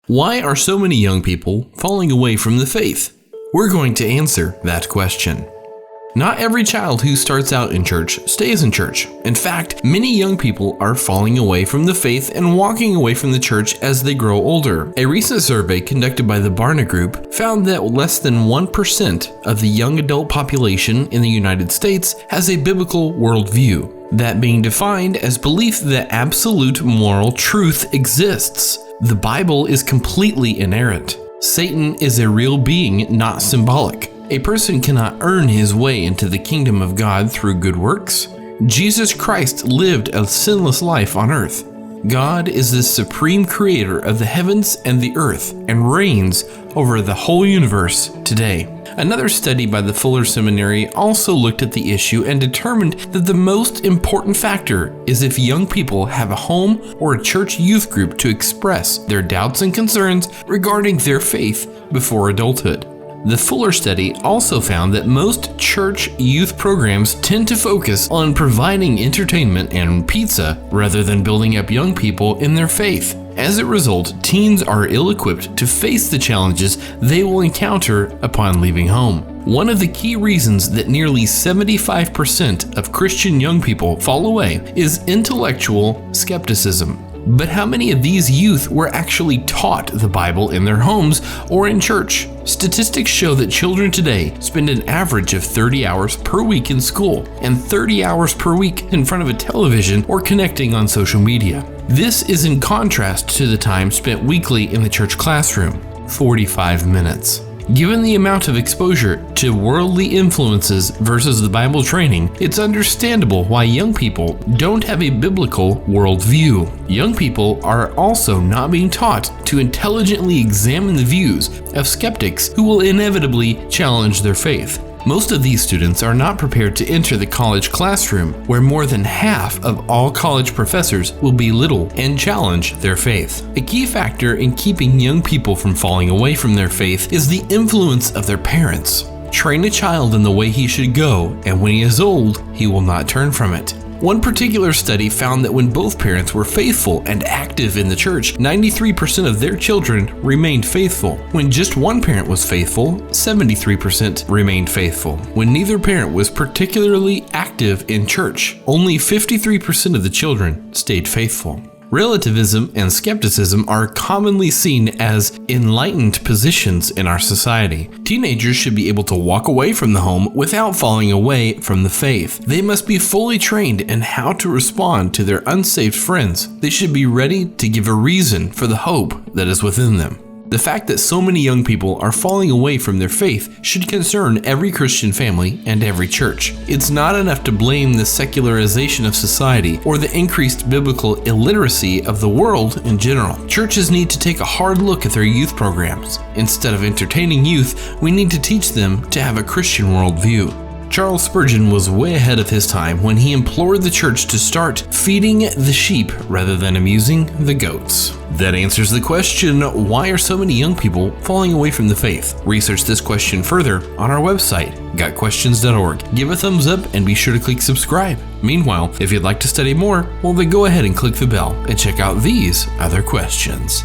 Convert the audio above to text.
Why are so many young people falling away from the faith? We're going to answer that question. Not every child who starts out in church stays in church. In fact, many young people are falling away from the faith and walking away from the church as they grow older. A recent survey conducted by the Barna Group found that less than 1% of the young adult population in the United States has a biblical worldview, that being defined as belief that absolute moral truth exists. The Bible is completely inerrant. Satan is a real being, not symbolic. A person cannot earn his way into the kingdom of God through good works. Jesus Christ lived a sinless life on earth. God is the supreme creator of the heavens and the earth and reigns over the whole universe today. Another study by the Fuller Seminary also looked at the issue and determined that the most important factor is if young people have a home or a church youth group to express their doubts and concerns regarding their faith before adulthood. The Fuller study also found that most church youth programs tend to focus on providing entertainment and pizza rather than building up young people in their faith. As a result, teens are ill-equipped to face the challenges they will encounter upon leaving home. One of the key reasons that nearly 75% of Christian young people fall away is intellectual skepticism. But how many of these youth were actually taught the Bible in their homes or in church? Statistics show that children today spend an average of 30 hours per week in school and 30 hours per week in front of a television or connecting on social media. This is in contrast to the time spent weekly in the church classroom, 45 minutes. Given the amount of exposure to worldly influences versus the Bible training, it's understandable why young people don't have a biblical worldview. Young people are also not being taught to intelligently examine the views of skeptics who will inevitably challenge their faith. Most of these students are not prepared to enter the college classroom, where more than half of all college professors will belittle and challenge their faith. A key factor in keeping young people from falling away from their faith is the influence of their parents. Train a child in the way he should go, and when he is old, he will not turn from it. One particular study found that when both parents were faithful and active in the church, 93% of their children remained faithful. When just one parent was faithful, 73% remained faithful. When neither parent was particularly active in church, only 53% of the children stayed faithful. Relativism and skepticism are commonly seen as enlightened positions in our society. Teenagers should be able to walk away from the home without falling away from the faith. They must be fully trained in how to respond to their unsaved friends. They should be ready to give a reason for the hope that is within them. The fact that so many young people are falling away from their faith should concern every Christian family and every church. It's not enough to blame the secularization of society or the increased biblical illiteracy of the world in general. Churches need to take a hard look at their youth programs. Instead of entertaining youth, we need to teach them to have a Christian worldview. Charles Spurgeon was way ahead of his time when he implored the church to start feeding the sheep rather than amusing the goats. That answers the question, why are so many young people falling away from the faith? Research this question further on our website, gotquestions.org. Give a thumbs up and be sure to click subscribe. Meanwhile, if you'd like to study more, well then go ahead and click the bell and check out these other questions.